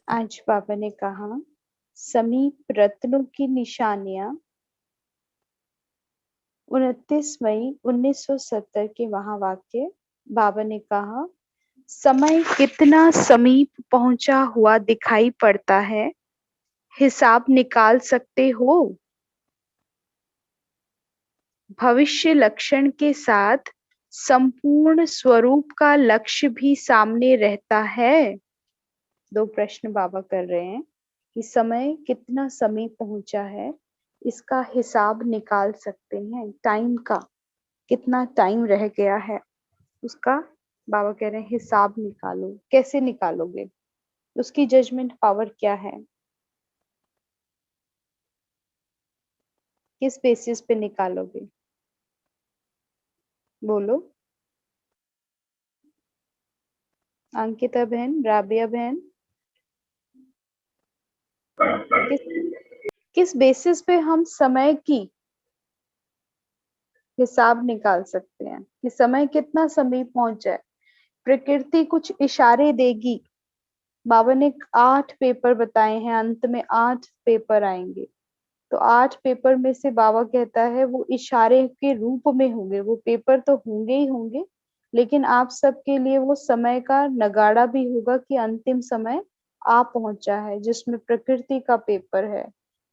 आज बाबा ने कहा, समीप रत्नों की निशानियां। 29 मई 1970 के महावाक्य। बाबा ने कहा, समय कितना समीप पहुंचा हुआ दिखाई पड़ता है, हिसाब निकाल सकते हो। भविष्य लक्षण के साथ संपूर्ण स्वरूप का लक्ष्य भी सामने रहता है। दो प्रश्न बाबा कर रहे हैं कि समय कितना समीप पहुंचा है, इसका हिसाब निकाल सकते हैं। टाइम का कितना टाइम रह गया है, उसका बाबा कह रहे हैं हिसाब निकालो। कैसे निकालोगे? उसकी जजमेंट पावर क्या है? किस बेसिस पे निकालोगे? बोलो। अंकिता बहन, राबिया बहन, किस किस बेसिस पे हम समय की हिसाब निकाल सकते हैं कि समय कितना समीप पहुंचा है? प्रकृति कुछ इशारे देगी। बाबा ने 8 पेपर बताए हैं, अंत में 8 पेपर आएंगे। तो 8 पेपर में से बाबा कहता है वो इशारे के रूप में होंगे। वो पेपर तो होंगे ही होंगे, लेकिन आप सबके लिए वो समय का नगाड़ा भी होगा कि अंतिम समय आ पहुंचा है, जिसमें प्रकृति का पेपर है।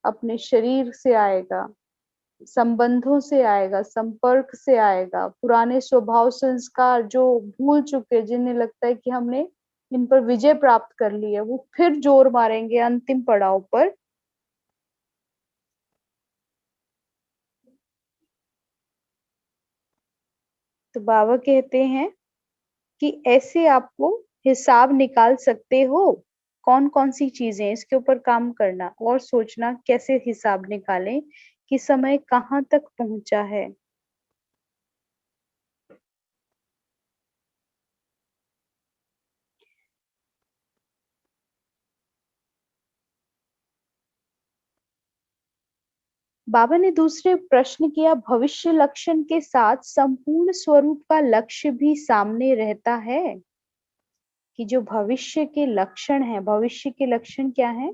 अपने शरीर से आएगा, संबंधों से आएगा, संपर्क से आएगा, पुराने स्वभाव संस्कार जो भूल चुके, जिन्हें लगता है कि हमने इन पर विजय प्राप्त कर ली है, वो फिर जोर मारेंगे अंतिम पड़ाव पर। तो बाबा कहते हैं कि ऐसे आपको हिसाब निकाल सकते हो। कौन कौन सी चीजें, इसके ऊपर काम करना और सोचना कैसे हिसाब निकालें कि समय कहाँ तक पहुंचा है। बाबा ने दूसरे प्रश्न किया, भविष्य लक्षण के साथ संपूर्ण स्वरूप का लक्ष्य भी सामने रहता है। कि जो भविष्य के लक्षण है, भविष्य के लक्षण क्या है?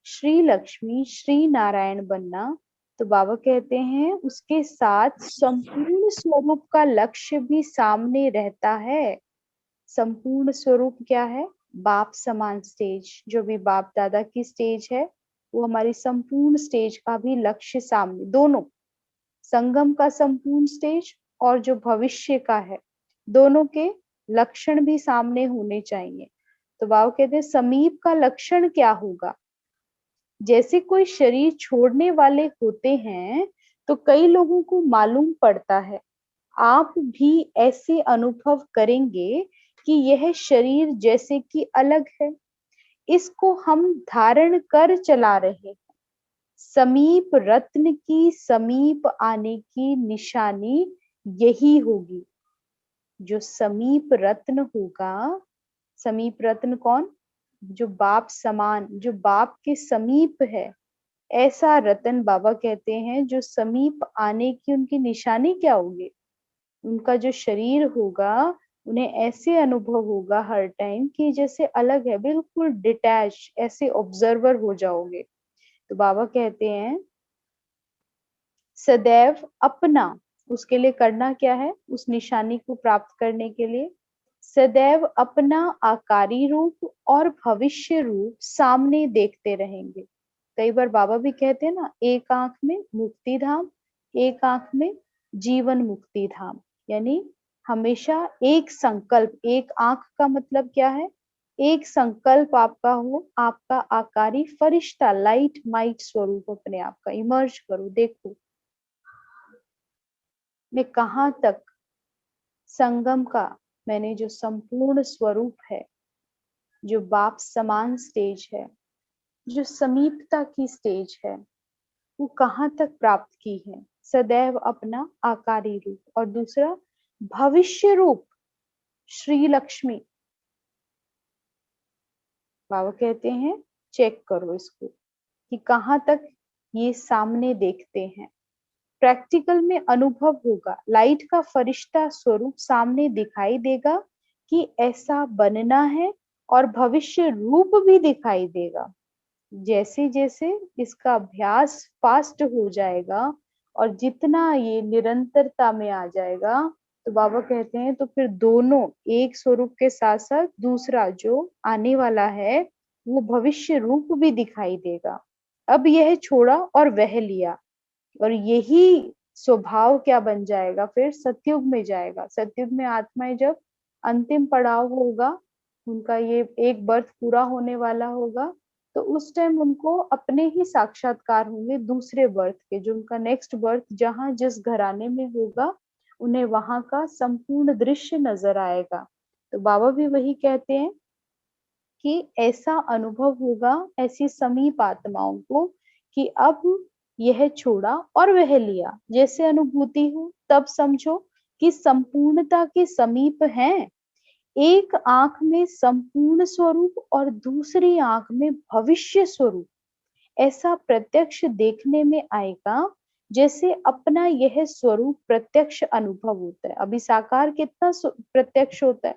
श्री लक्ष्मी, श्री नारायण बनना। तो बाबा कहते हैं उसके साथ संपूर्ण स्वरूप का लक्ष्य भी सामने रहता है। संपूर्ण स्वरूप क्या है? बाप समान स्टेज, जो भी बाप दादा की स्टेज है, वो हमारी संपूर्ण स्टेज का भी लक्ष्य सामने, दोनों संगम का संपूर्ण स्टेज और जो भविष्य का है, दोनों के लक्षण भी सामने होने चाहिए। तो बाबा कहते हैं समीप का लक्षण क्या होगा? जैसे कोई शरीर छोड़ने वाले होते हैं तो कई लोगों को मालूम पड़ता है, आप भी ऐसे अनुभव करेंगे कि यह शरीर जैसे कि अलग है, इसको हम धारण कर चला रहे हैं। समीप रत्न की समीप आने की निशानी यही होगी। जो समीप रत्न होगा, समीप रत्न कौन? जो बाप समान, जो बाप के समीप है, ऐसा रतन बाबा कहते हैं। जो समीप आने की उनकी निशानी क्या होगी? उनका जो शरीर होगा, उन्हें ऐसे अनुभव होगा हर टाइम कि जैसे अलग है, बिल्कुल डिटैच, ऐसे ऑब्जर्वर हो जाओगे। तो बाबा कहते हैं सदैव अपना, उसके लिए करना क्या है? उस निशानी को प्राप्त करने के लिए सदैव अपना आकारी रूप और भविष्य रूप सामने देखते रहेंगे। कई बार बाबा भी कहते हैं ना, एक आंख में मुक्ति धाम, एक आंख में जीवन मुक्ति धाम। यानी हमेशा एक संकल्प, एक आंख का मतलब क्या है? एक संकल्प आपका हो, आपका आकारी फरिश्ता, लाइट माइट स्वरूप अपने आप का इमर्ज करो। देखो मैं कहाँ तक संगम का, मैंने जो संपूर्ण स्वरूप है, जो बाप समान स्टेज है, जो समीपता की स्टेज है, वो कहाँ तक प्राप्त की है? सदैव अपना आकारी रूप। और दूसरा भविष्य रूप श्री लक्ष्मी। बाबा कहते हैं चेक करो इसको कि कहाँ तक ये सामने देखते हैं। प्रैक्टिकल में अनुभव होगा, लाइट का फरिश्ता स्वरूप सामने दिखाई देगा कि ऐसा बनना है और भविष्य रूप भी दिखाई देगा। जैसे जैसे इसका अभ्यास फास्ट हो जाएगा और जितना ये निरंतरता में आ जाएगा, तो बाबा कहते हैं तो फिर दोनों एक स्वरूप के साथ साथ दूसरा जो आने वाला है वो भविष्य रूप भी दिखाई देगा। अब यह छोड़ा और वह लिया, और यही स्वभाव क्या बन जाएगा, फिर सतयुग में जाएगा। सतयुग में आत्माएं जब अंतिम पड़ाव होगा, उनका ये एक बर्थ पूरा होने वाला होगा, तो उस टाइम उनको अपने ही साक्षात्कार होंगे दूसरे बर्थ के, जो उनका नेक्स्ट बर्थ जहां जिस घराने में होगा उन्हें वहां का संपूर्ण दृश्य नजर आएगा। तो बाबा भी वही कहते हैं कि ऐसा अनुभव होगा ऐसी समीप आत्माओं को कि अब यह छोड़ा और वह लिया, जैसे अनुभूति हो तब समझो कि संपूर्णता के समीप हैं। एक आंख में संपूर्ण स्वरूप और दूसरी आंख में भविष्य स्वरूप, ऐसा प्रत्यक्ष देखने में आएगा जैसे अपना यह स्वरूप प्रत्यक्ष अनुभव होता है। अभी साकार कितना प्रत्यक्ष होता है,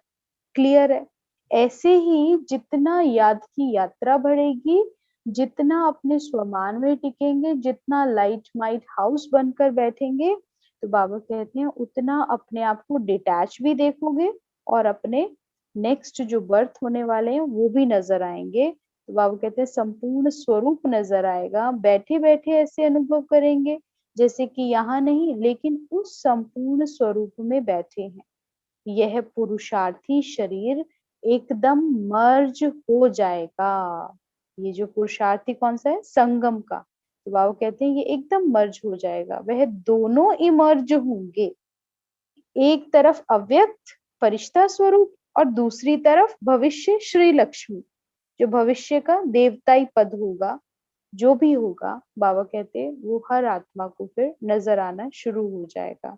क्लियर है। ऐसे ही जितना याद की यात्रा बढ़ेगी, जितना अपने स्वमान में टिकेंगे, जितना लाइट माइट हाउस बनकर बैठेंगे, तो बाबा कहते हैं उतना अपने आप को डिटैच भी देखोगे और अपने नेक्स्ट जो बर्थ होने वाले हैं वो भी नजर आएंगे। तो बाबा कहते हैं संपूर्ण स्वरूप नजर आएगा। बैठे बैठे ऐसे अनुभव करेंगे जैसे कि यहाँ नहीं, लेकिन उस संपूर्ण स्वरूप में बैठे हैं। यह पुरुषार्थी शरीर एकदम मर्ज हो जाएगा। ये जो पुरुषार्थी कौन सा है, संगम का, तो बाबा कहते हैं ये एकदम मर्ज हो जाएगा। वह दोनों इमर्ज होंगे, एक तरफ अव्यक्त फरिश्ता स्वरूप और दूसरी तरफ भविष्य श्री लक्ष्मी, जो भविष्य का देवताई पद होगा, जो भी होगा, बाबा कहते हैं वो हर आत्मा को फिर नजर आना शुरू हो जाएगा।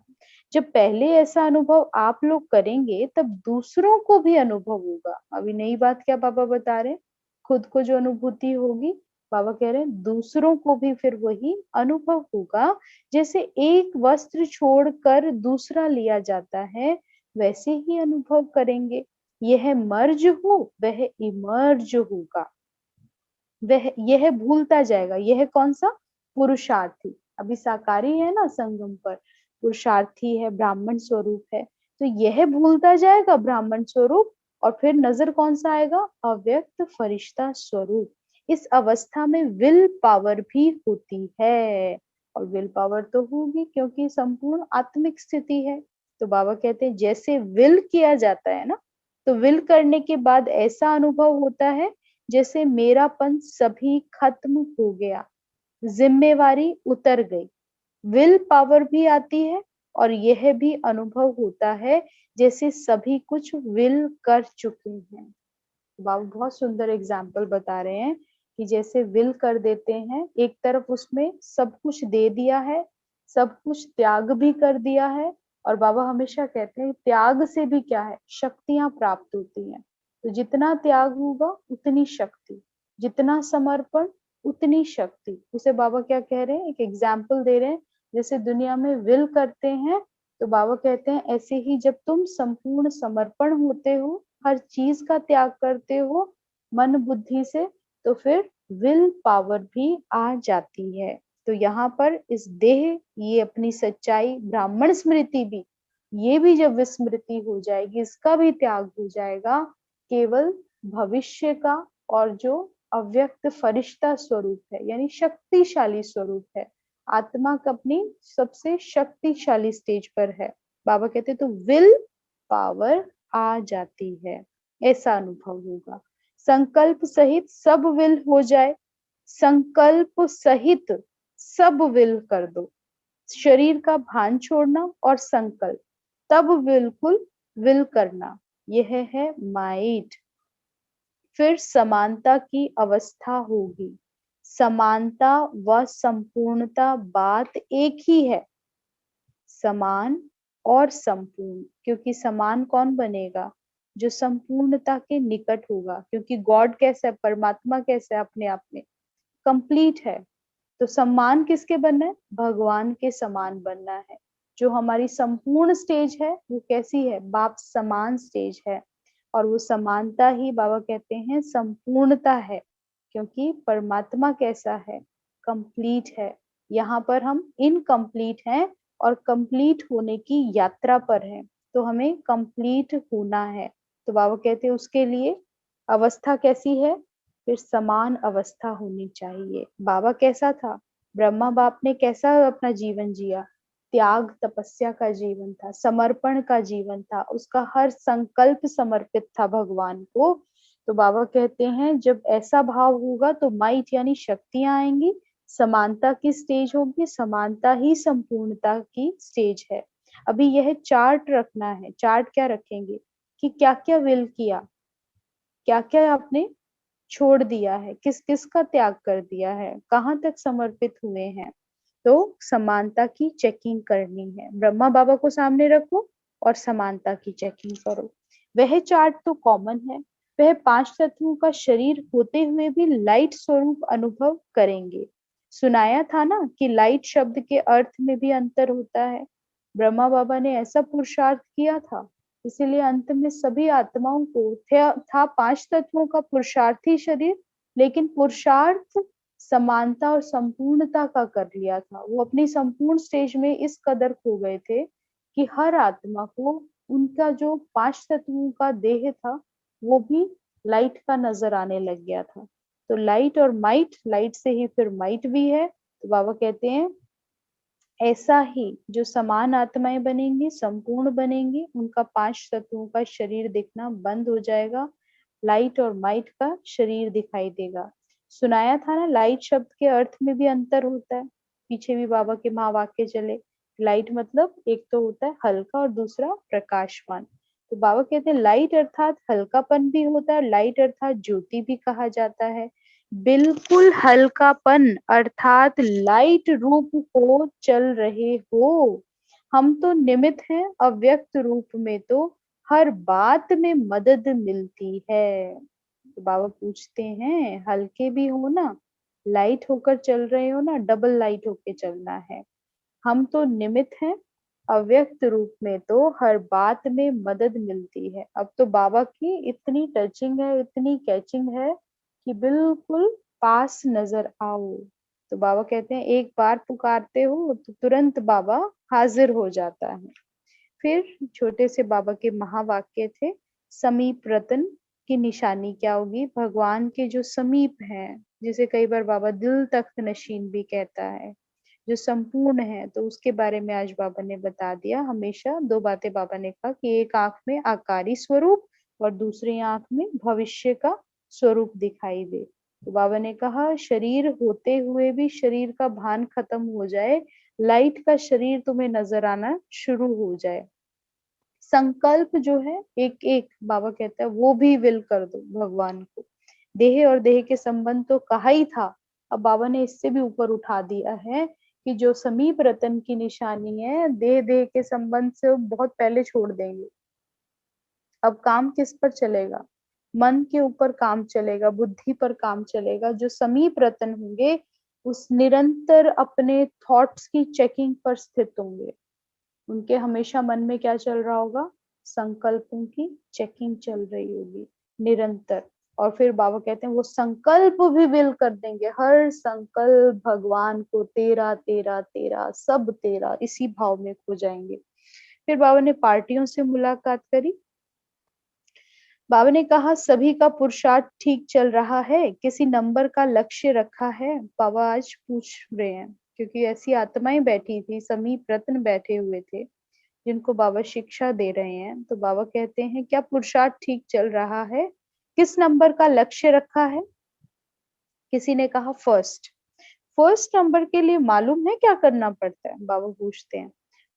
जब पहले ऐसा अनुभव आप लोग करेंगे तब दूसरों को भी अनुभव होगा। अभी नई बात क्या बाबा बता रहे हैं, खुद को जो अनुभूति होगी, बाबा कह रहे हैं दूसरों को भी फिर वही अनुभव होगा। जैसे एक वस्त्र छोड़कर दूसरा लिया जाता है, वैसे ही अनुभव करेंगे। यह मर्ज हो वह इमर्ज होगा, वह यह भूलता जाएगा। यह कौन सा, पुरुषार्थी। अभी साकारी है ना संगम पर, पुरुषार्थी है, ब्राह्मण स्वरूप है, तो यह भूलता जाएगा ब्राह्मण स्वरूप, और फिर नजर कौन सा आएगा, अव्यक्त फरिश्ता स्वरूप। इस अवस्था में विल पावर भी होती है, और विल पावर तो होगी क्योंकि संपूर्ण आत्मिक स्थिति है। तो बाबा कहते हैं जैसे विल किया जाता है ना, तो विल करने के बाद ऐसा अनुभव होता है जैसे मेरापन सभी खत्म हो गया, जिम्मेवारी उतर गई, विल पावर भी आती है, और यह भी अनुभव होता है जैसे सभी कुछ विल कर चुके हैं। बाबू बहुत सुंदर एग्जाम्पल बता रहे हैं कि जैसे विल कर देते हैं, एक तरफ उसमें सब कुछ दे दिया है, सब कुछ त्याग भी कर दिया है, और बाबा हमेशा कहते हैं त्याग से भी क्या है, शक्तियां प्राप्त होती हैं। तो जितना त्याग होगा उतनी शक्ति, जितना समर्पण उतनी शक्ति। उसे बाबा क्या कह रहे हैं, एक एग्जाम्पल दे रहे हैं, जैसे दुनिया में विल करते हैं, तो बाबा कहते हैं ऐसे ही जब तुम संपूर्ण समर्पण होते हो, हर चीज का त्याग करते हो मन बुद्धि से, तो फिर विल पावर भी आ जाती है। तो यहाँ पर इस देह, ये अपनी सच्चाई, ब्राह्मण स्मृति भी, ये भी जब विस्मृति हो जाएगी, इसका भी त्याग हो जाएगा, केवल भविष्य का और जो अव्यक्त फरिश्ता स्वरूप है, यानी शक्तिशाली स्वरूप है, आत्मा का अपनी सबसे शक्तिशाली स्टेज पर है। बाबा कहते तो विल पावर आ जाती है, ऐसा अनुभव होगा। संकल्प सहित सब विल हो जाए, संकल्प सहित सब विल कर दो, शरीर का भान छोड़ना और संकल्प, तब बिल्कुल विल करना, यह है माइट। फिर समानता की अवस्था होगी। समानता व संपूर्णता बात एक ही है, समान और संपूर्ण, क्योंकि समान कौन बनेगा, जो संपूर्णता के निकट होगा, क्योंकि गॉड कैसा है, परमात्मा कैसा है, अपने आप में कंप्लीट है। तो सम्मान किसके बनना है, भगवान के समान बनना है। जो हमारी संपूर्ण स्टेज है वो कैसी है, बाप समान स्टेज है। और वो समानता ही बाबा कहते हैं संपूर्णता है, क्योंकि परमात्मा कैसा है, कंप्लीट है। यहाँ पर हम इनकम्प्लीट हैं और कंप्लीट होने की यात्रा पर हैं, तो हमें कंप्लीट होना है। तो बाबा कहते हैं उसके लिए अवस्था कैसी है, फिर समान अवस्था होनी चाहिए। बाबा कैसा था, ब्रह्मा बाप ने कैसा अपना जीवन जिया, त्याग तपस्या का जीवन था, समर्पण का जीवन था, उसका हर संकल्प समर्पित था भगवान को। तो बाबा कहते हैं जब ऐसा भाव होगा तो माइट यानी शक्तियां आएंगी, समानता की स्टेज होगी, समानता ही संपूर्णता की स्टेज है। अभी यह चार्ट रखना है। चार्ट क्या रखेंगे कि क्या क्या विल किया, क्या क्या आपने छोड़ दिया है, किस किस का त्याग कर दिया है, कहाँ तक समर्पित हुए हैं। तो समानता की चेकिंग करनी है, ब्रह्मा बाबा को सामने रखो और समानता की चेकिंग करो। वह चार्ट तो कॉमन है, वह 5 तत्वों का शरीर होते हुए भी लाइट स्वरूप अनुभव करेंगे। सुनाया था ना कि लाइट शब्द के अर्थ में भी अंतर होता है। ब्रह्मा बाबा ने ऐसा पुरुषार्थ किया था, इसीलिए अंत में सभी आत्माओं को था 5 तत्वों का पुरुषार्थी शरीर, लेकिन पुरुषार्थ समानता और संपूर्णता का कर लिया था। वो अपनी संपूर्ण स्टेज में इस कदर खो गए थे कि हर आत्मा को उनका जो 5 तत्वों का देह था वो भी लाइट का नजर आने लग गया था। तो लाइट और माइट, लाइट से ही फिर माइट भी है। तो बाबा कहते हैं ऐसा ही जो समान आत्माएं बनेंगी, संपूर्ण बनेंगी, उनका 5 तत्वों का शरीर दिखना बंद हो जाएगा, लाइट और माइट का शरीर दिखाई देगा। सुनाया था ना लाइट शब्द के अर्थ में भी अंतर होता है, पीछे भी बाबा के महावाक्य चले। लाइट मतलब एक तो होता है हल्का और दूसरा प्रकाशमान। तो बाबा कहते हैं लाइट अर्थात हल्कापन भी होता है, लाइट अर्थात ज्योति भी कहा जाता है। बिल्कुल हल्कापन अर्थात लाइट रूप हो चल रहे हो। हम तो निमित्त हैं, अव्यक्त रूप में तो हर बात में मदद मिलती है। तो बाबा पूछते हैं हल्के भी हो ना, लाइट होकर चल रहे हो ना, डबल लाइट होके चलना है। हम तो निमित्त हैं, अव्यक्त रूप में तो हर बात में मदद मिलती है। अब तो बाबा की इतनी टचिंग है, इतनी कैचिंग है कि बिल्कुल पास नजर आओ। तो बाबा कहते हैं एक बार पुकारते हो तो तुरंत बाबा हाजिर हो जाता है। फिर छोटे से बाबा के महावाक्य थे, समीप रतन की निशानी क्या होगी, भगवान के जो समीप हैं, जिसे कई बार बाबा दिल तख्त नशीन भी कहता है, जो संपूर्ण है, तो उसके बारे में आज बाबा ने बता दिया। हमेशा 2 बातें बाबा ने कहा कि एक आंख में आकारी स्वरूप और दूसरी आंख में भविष्य का स्वरूप दिखाई दे। तो बाबा ने कहा शरीर होते हुए भी शरीर का भान खत्म हो जाए, लाइट का शरीर तुम्हें नजर आना शुरू हो जाए। संकल्प जो है एक एक बाबा कहता है वो भी विल कर दो भगवान को। देह और देह के संबंध तो कहा ही था, अब बाबा ने इससे भी ऊपर उठा दिया है कि जो समीप रतन की निशानी है, देह देह के संबंध से वो बहुत पहले छोड़ देंगे। अब काम किस पर चलेगा, मन के ऊपर काम चलेगा, बुद्धि पर काम चलेगा। जो समीप रतन होंगे उस निरंतर अपने थॉट्स की चेकिंग पर स्थित होंगे। उनके हमेशा मन में क्या चल रहा होगा, संकल्पों की चेकिंग चल रही होगी निरंतर। और फिर बाबा कहते हैं वो संकल्प भी विल कर देंगे, हर संकल्प भगवान को तेरा तेरा तेरा सब तेरा, इसी भाव में खो जाएंगे। फिर बाबा ने पार्टियों से मुलाकात करी। बाबा ने कहा सभी का पुरुषार्थ ठीक चल रहा है, किसी नंबर का लक्ष्य रखा है। बाबा आज पूछ रहे हैं क्योंकि ऐसी आत्माएं बैठी थी, समीप रत्न बैठे हुए थे जिनको बाबा शिक्षा दे रहे हैं। तो बाबा कहते हैं क्या पुरुषार्थ ठीक चल रहा है, किस नंबर का लक्ष्य रखा है। किसी ने कहा फर्स्ट। फर्स्ट नंबर के लिए मालूम है क्या करना पड़ता है, बाबा पूछते हैं।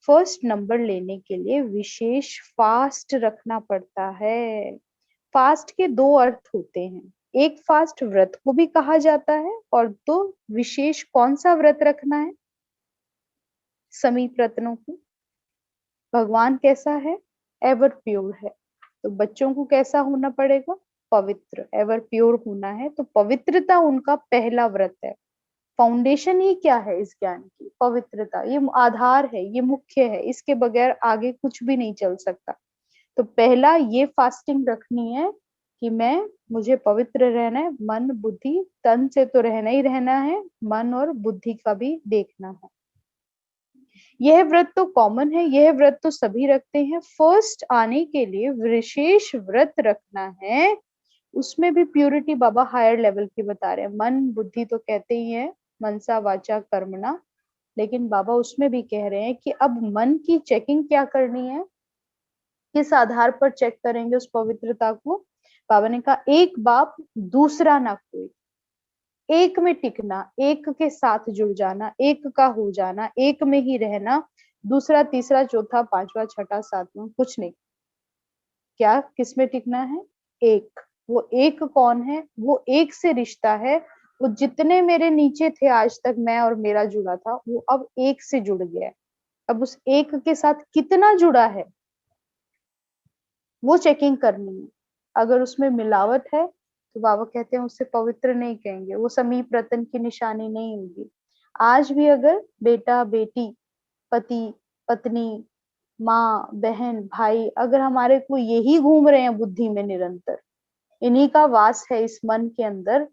फर्स्ट नंबर लेने के लिए विशेष फास्ट रखना पड़ता है। फास्ट के 2 अर्थ होते हैं, एक फास्ट व्रत को भी कहा जाता है और 2 विशेष कौन सा व्रत रखना है, समीप रत्नों को। भगवान कैसा है, एवर प्योर है, तो बच्चों को कैसा होना पड़ेगा, पवित्र, एवर प्योर होना है। तो पवित्रता उनका पहला व्रत है। फाउंडेशन ही क्या है इस ज्ञान की, पवित्रता, ये आधार है, ये मुख्य है, इसके बगैर आगे कुछ भी नहीं चल सकता। तो पहला ये फास्टिंग रखनी है कि मुझे पवित्र रहना है, मन बुद्धि तन से तो रहना ही रहना है, मन और बुद्धि का भी देखना है। यह व्रत तो कॉमन है, यह व्रत तो सभी रखते हैं। फर्स्ट आने के लिए विशेष व्रत रखना है, उसमें भी प्यूरिटी बाबा हायर लेवल की बता रहे हैं। मन बुद्धि तो कहते ही है, मनसा वाचा कर्मणा, लेकिन बाबा उसमें भी कह रहे हैं कि अब मन की चेकिंग क्या करनी है, किस आधार पर चेक करेंगे उस पवित्रता को। बाबा ने कहा एक बाप दूसरा ना कोई, एक में टिकना, एक के साथ जुड़ जाना, एक का हो जाना, एक में ही रहना, दूसरा तीसरा चौथा पांचवा छठा सातवां कुछ नहीं। क्या किस में टिकना है? एक। वो एक कौन है? वो एक से रिश्ता है। वो जितने मेरे नीचे थे आज तक, मैं और मेरा जुड़ा था, वो अब एक से जुड़ गया है। अब उस एक के साथ कितना जुड़ा है वो चेकिंग करनी है। अगर उसमें मिलावट है तो बाबा कहते हैं उससे पवित्र नहीं कहेंगे, वो समीप रतन की निशानी नहीं होगी। आज भी अगर बेटा बेटी, पति पत्नी, माँ बहन भाई, अगर हमारे को यही घूम रहे हैं बुद्धि में निरंतर, इन्हीं का वास है इस मन के अंदर,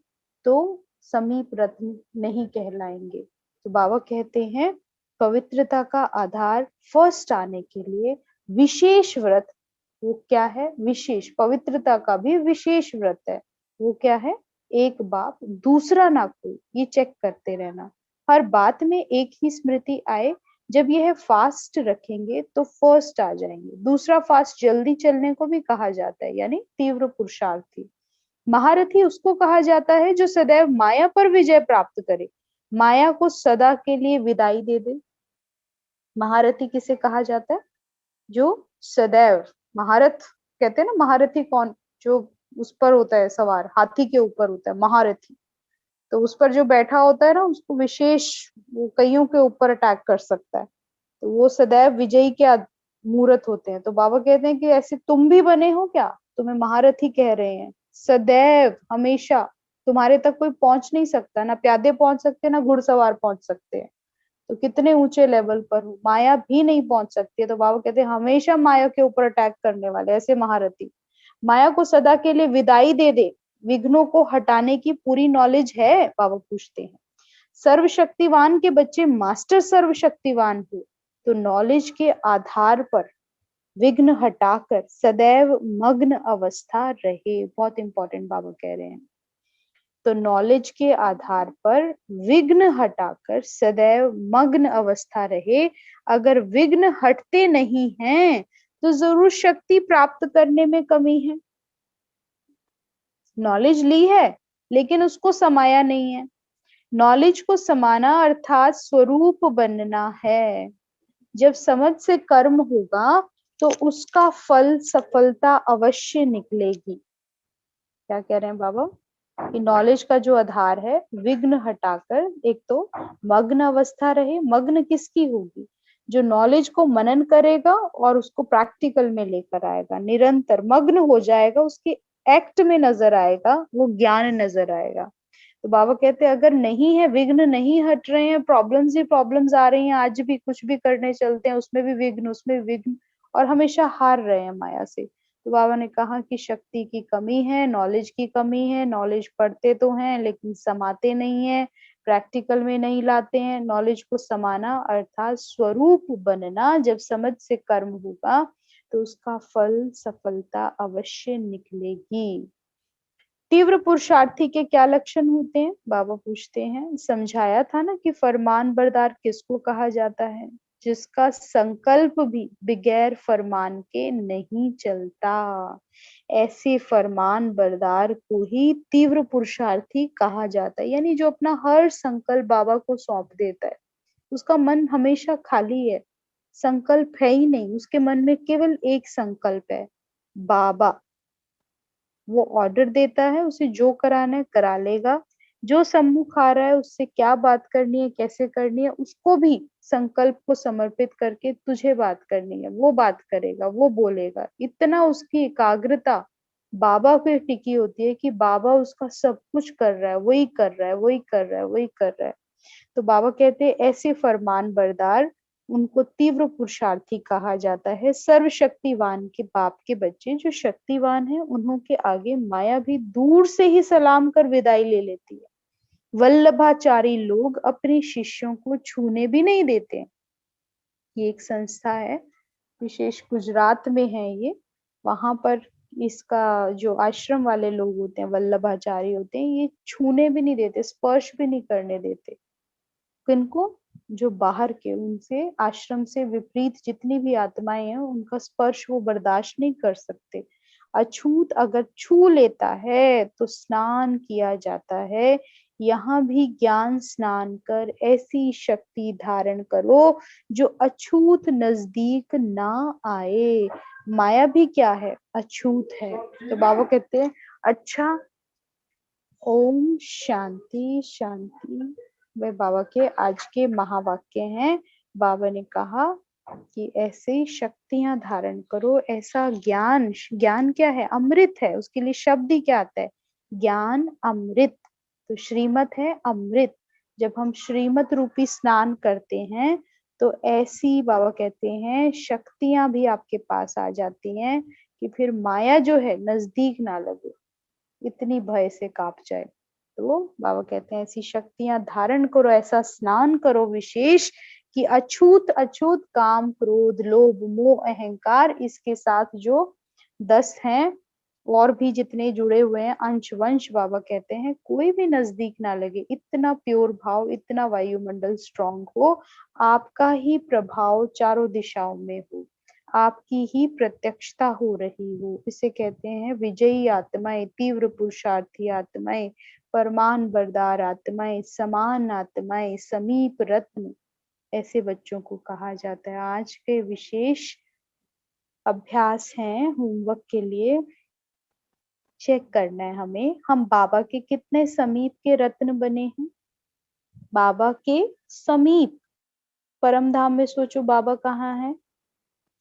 तो समीप रत्न नहीं कहलाएंगे। तो बाबा कहते हैं पवित्रता का आधार फर्स्ट आने के लिए विशेष व्रत, वो क्या है? विशेष पवित्रता का भी विशेष व्रत है। वो क्या है? एक बाप दूसरा ना कोई, ये चेक करते रहना। हर बात में एक ही स्मृति आए, जब यह फास्ट रखेंगे तो फर्स्ट आ जाएंगे। दूसरा फास्ट जल्दी चलने को भी कहा जाता है, यानी तीव्र पुरुषार्थी। महारथी उसको कहा जाता है जो सदैव माया पर विजय प्राप्त करे, माया को सदा के लिए विदाई दे दे। महारथी किसे कहा जाता है? जो सदैव, महारथ कहते हैं ना, महारथी कौन? जो उस पर होता है सवार, हाथी के ऊपर होता है महारथी। तो उस पर जो बैठा होता है ना, उसको विशेष, वो कईयों के ऊपर अटैक कर सकता है। तो वो सदैव विजयी के मूर्त होते हैं। तो बाबा कहते हैं कि ऐसे तुम भी बने हो क्या? तुम्हें महारथी कह रहे हैं। सदैव हमेशा तुम्हारे तक कोई पहुंच नहीं सकता, ना प्यादे पहुंच सकते ना घुड़सवार पहुंच सकते हैं। तो कितने ऊंचे लेवल पर हो, माया भी नहीं पहुंच सकती है। तो बाबा कहते हैं हमेशा माया के ऊपर अटैक करने वाले ऐसे महारथी। माया को सदा के लिए विदाई दे दे, विघ्नों को हटाने की पूरी नॉलेज है, बाबा पूछते हैं। सर्वशक्तिवान के बच्चे मास्टर सर्वशक्तिवान हो, तो नॉलेज के आधार पर विघ्न हटाकर सदैव मग्न अवस्था रहे। बहुत इंपॉर्टेंट बाबा कह रहे हैं। तो नॉलेज के आधार पर विघ्न हटाकर सदैव मग्न अवस्था रहे। अगर विघ्न हटते नहीं हैं तो जरूर शक्ति प्राप्त करने में कमी है। नॉलेज ली है लेकिन उसको समाया नहीं है। नॉलेज को समाना अर्थात स्वरूप बनना है। जब समझ से कर्म होगा तो उसका फल सफलता अवश्य निकलेगी। क्या कह रहे हैं बाबा? कि नॉलेज का जो आधार है, विघ्न हटाकर एक तो मग्न अवस्था रहे। मग्न किसकी होगी? जो नॉलेज को मनन करेगा और उसको प्रैक्टिकल में लेकर आएगा, निरंतर मग्न हो जाएगा, उसके एक्ट में नजर आएगा, वो ज्ञान नजर आएगा। तो बाबा कहते हैं अगर नहीं है, विघ्न नहीं हट रहे हैं, प्रॉब्लम्स ही प्रॉब्लम्स आ रही हैं, आज भी कुछ भी करने चलते हैं उसमें भी विघ्न, उसमें भी विघ्न, और हमेशा हार रहे हैं माया से। तो बाबा ने कहा कि शक्ति की कमी है, नॉलेज की कमी है। नॉलेज पढ़ते तो हैं लेकिन समाते नहीं है, प्रैक्टिकल में नहीं लाते हैं। नॉलेज को समाना अर्थात स्वरूप बनना, जब समझ से कर्म होगा तो उसका फल सफलता अवश्य निकलेगी। तीव्र पुरुषार्थी के क्या लक्षण होते हैं? बाबा पूछते हैं। समझाया था ना कि फरमान बरदार किसको कहा जाता है? जिसका संकल्प भी बगैर फरमान के नहीं चलता। ऐसे फरमान बरदार को ही तीव्र पुरुषार्थी कहा जाता है। यानी जो अपना हर संकल्प बाबा को सौंप देता है, उसका मन हमेशा खाली है, संकल्प है ही नहीं, उसके मन में केवल एक संकल्प है, बाबा। वो ऑर्डर देता है, उसे जो कराना है करा लेगा। जो सम्मुख आ रहा है उससे क्या बात करनी है, कैसे करनी है, उसको भी संकल्प को समर्पित करके तुझे बात करनी है, वो बात करेगा, वो बोलेगा। इतना उसकी एकाग्रता बाबा पे टिकी होती है कि बाबा उसका सब कुछ कर रहा है, वही कर रहा है, वही कर रहा है, वही कर रहा है। तो बाबा कहते हैं ऐसे फरमान बरदार उनको तीव्र पुरुषार्थी कहा जाता है। सर्वशक्तिवान के बाप के बच्चे जो शक्तिवान है, उन्हों के आगे माया भी दूर से ही सलाम कर विदाई ले लेती है। वल्लभाचारी लोग अपने शिष्यों को छूने भी नहीं देते। ये एक संस्था है, विशेष गुजरात में है ये। वहां पर इसका जो आश्रम वाले लोग होते हैं, वल्लभाचारी होते हैं, ये छूने भी नहीं देते, स्पर्श भी नहीं करने देते। किनको? जो बाहर के, उनसे आश्रम से विपरीत जितनी भी आत्माएं हैं, उनका स्पर्श वो बर्दाश्त नहीं कर सकते। अछूत अगर छू लेता है तो स्नान किया जाता है। यहाँ भी ज्ञान स्नान कर ऐसी शक्ति धारण करो जो अछूत नजदीक ना आए। माया भी क्या है? अछूत है। तो बाबा कहते हैं अच्छा, ओम शांति शांति। वे बाबा के आज के महावाक्य हैं। बाबा ने कहा कि ऐसे शक्तियां धारण करो, ऐसा ज्ञान। ज्ञान क्या है? अमृत है। उसके लिए शब्द ही क्या आता है? ज्ञान अमृत। तो श्रीमत है अमृत। जब हम श्रीमत रूपी स्नान करते हैं तो ऐसी बाबा कहते हैं शक्तियां भी आपके पास आ जाती हैं कि फिर माया जो है नजदीक ना लगे, इतनी भय से कांप जाए। तो बाबा कहते हैं ऐसी शक्तियां धारण करो, ऐसा स्नान करो विशेष कि अछूत अछूत काम क्रोध लोभ मोह अहंकार, इसके साथ जो 10 हैं और भी जितने जुड़े हुए हैं अंश वंश, बाबा कहते हैं कोई भी नजदीक ना लगे। इतना प्योर भाव, इतना वायुमंडल स्ट्रांग हो, आपका ही प्रभाव चारों दिशाओं में हो, आपकी ही प्रत्यक्षता हो रही हो। इसे कहते हैं विजयी आत्माएं, तीव्र पुरुषार्थी आत्माएं, परमान बरदार आत्माएं, समान आत्माएं, समीप रत्न, ऐसे बच्चों को कहा जाता है। आज के विशेष अभ्यास हैं होमवर्क के लिए। चेक करना है हमें, हम बाबा के कितने समीप के रत्न बने हैं। बाबा के समीप, परम धाम में सोचो बाबा कहाँ है,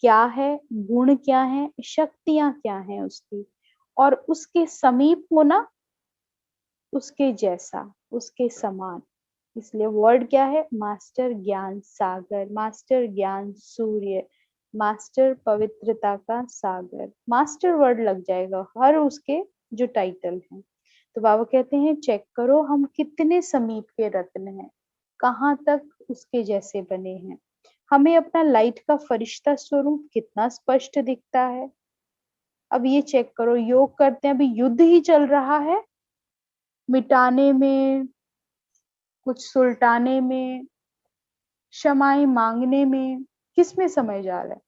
क्या है, गुण क्या है, शक्तियां क्या हैं उसकी, और उसके समीप होना, उसके जैसा, उसके समान। इसलिए वर्ड क्या है? मास्टर ज्ञान सागर, मास्टर ज्ञान सूर्य, मास्टर पवित्रता का सागर। मास्टर वर्ड लग जाएगा हर उसके जो टाइटल है। तो बाबा कहते हैं चेक करो हम कितने समीप के रत्न हैं, कहाँ तक उसके जैसे बने हैं। हमें अपना लाइट का फरिश्ता स्वरूप कितना स्पष्ट दिखता है। अब ये चेक करो, योग करते हैं, अभी युद्ध ही चल रहा है, मिटाने में, कुछ सुलटाने में, क्षमाएं मांगने में, किसमें समय जा रहा है?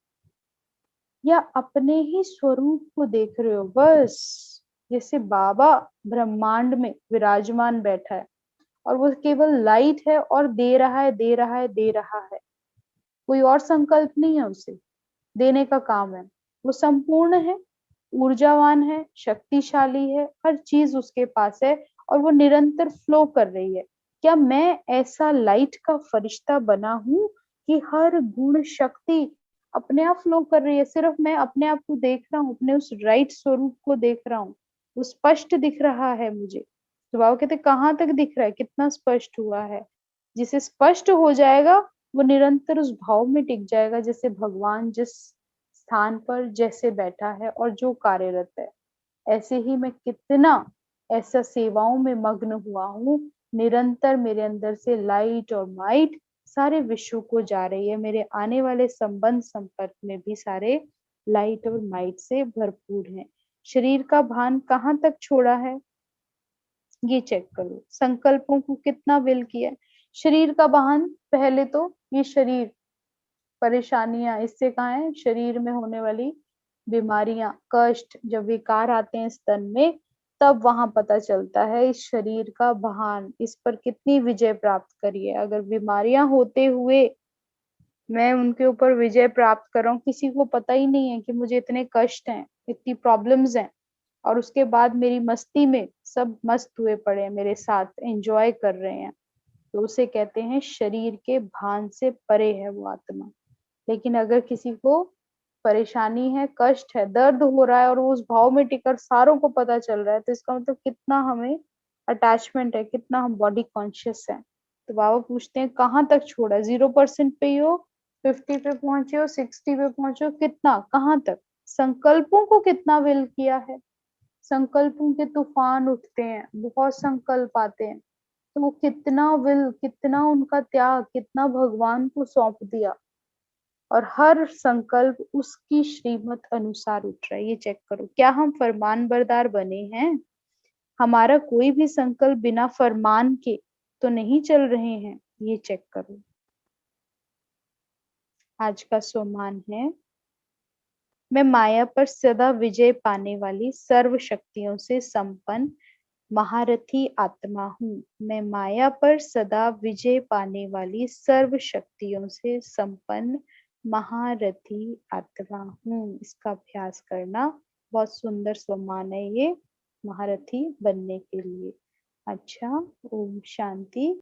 या अपने ही स्वरूप को देख रहे हो बस? जैसे बाबा ब्रह्मांड में विराजमान बैठा है और वो केवल लाइट है और दे रहा है, दे रहा है, दे रहा है। कोई और संकल्प नहीं है उसे, देने का काम है। वो संपूर्ण है, ऊर्जावान है, शक्तिशाली है, हर चीज उसके पास है और वो निरंतर फ्लो कर रही है। क्या मैं ऐसा लाइट का फरिश्ता बना हूं कि हर गुण शक्ति अपने आप फ्लो कर रही है? सिर्फ मैं अपने आप को देख रहा हूँ, अपने उस राइट स्वरूप को देख रहा हूँ, वो स्पष्ट दिख रहा है मुझे। तो बाबा कहते कहाँ तक दिख रहा है, कितना स्पष्ट हुआ है? जिसे स्पष्ट हो जाएगा वो निरंतर उस भाव में टिक जाएगा, जैसे भगवान जिस स्थान पर जैसे बैठा है और जो कार्यरत है। ऐसे ही मैं कितना ऐसा सेवाओं में मग्न हुआ हूँ, निरंतर मेरे अंदर से लाइट और माइट सारे विश्व को जा रही है। मेरे आने वाले संबंध संपर्क में भी सारे लाइट और माइट से भरपूर हैं। शरीर का भान कहाँ तक छोड़ा है, ये चेक करो। संकल्पों को कितना विल किया है। शरीर का वाहन, पहले तो ये शरीर, परेशानियां इससे कहाँ है? शरीर में होने वाली बीमारियां, कष्ट, जब विकार आते हैं इस तन में, तब वहां पता चलता है इस शरीर का भान, इस पर कितनी विजय प्राप्त करी है। अगर बीमारियां होते हुए मैं उनके ऊपर विजय प्राप्त कर रहा हूँ, किसी को पता ही नहीं है कि मुझे इतने कष्ट हैं, इतनी प्रॉब्लम्स हैं, और उसके बाद मेरी मस्ती में सब मस्त हुए पड़े हैं, मेरे साथ एंजॉय कर रहे हैं, तो उसे कहते हैं शरीर के भान से परे है वो आत्मा। लेकिन अगर किसी को परेशानी है, कष्ट है, दर्द हो रहा है और वो उस भाव में टिकर सारों को पता चल रहा है, तो इसका मतलब कितना हमें अटैचमेंट है, कितना हम बॉडी कॉन्शियस है। तो बाबा पूछते हैं कहाँ तक छोड़ा? 0% पे ही हो 50 पे पहुंचे हो, 60 पे पहुंचे हो, कितना, कहाँ तक, संकल्पों को कितना विल किया है। संकल्पों के तूफान उठते हैं, बहुत संकल्प आते हैं, तो वो कितना विल, कितना उनका त्याग, कितना भगवान को सौंप दिया, और हर संकल्प उसकी श्रीमत अनुसार उठ रहा है। ये चेक करो, क्या हम फरमान बरदार बने हैं? हमारा कोई भी संकल्प बिना फरमान के तो नहीं चल रहे हैं। ये चेक करो। आज का स्वमान है, मैं माया पर सदा विजय पाने वाली सर्व शक्तियों से संपन्न महारथी आत्मा हूँ। मैं माया पर सदा विजय पाने वाली सर्व शक्तियों से संपन्न महारथी आत्मा हूँ। इसका अभ्यास करना, बहुत सुंदर स्वमान है ये महारथी बनने के लिए। अच्छा, ओम शांति।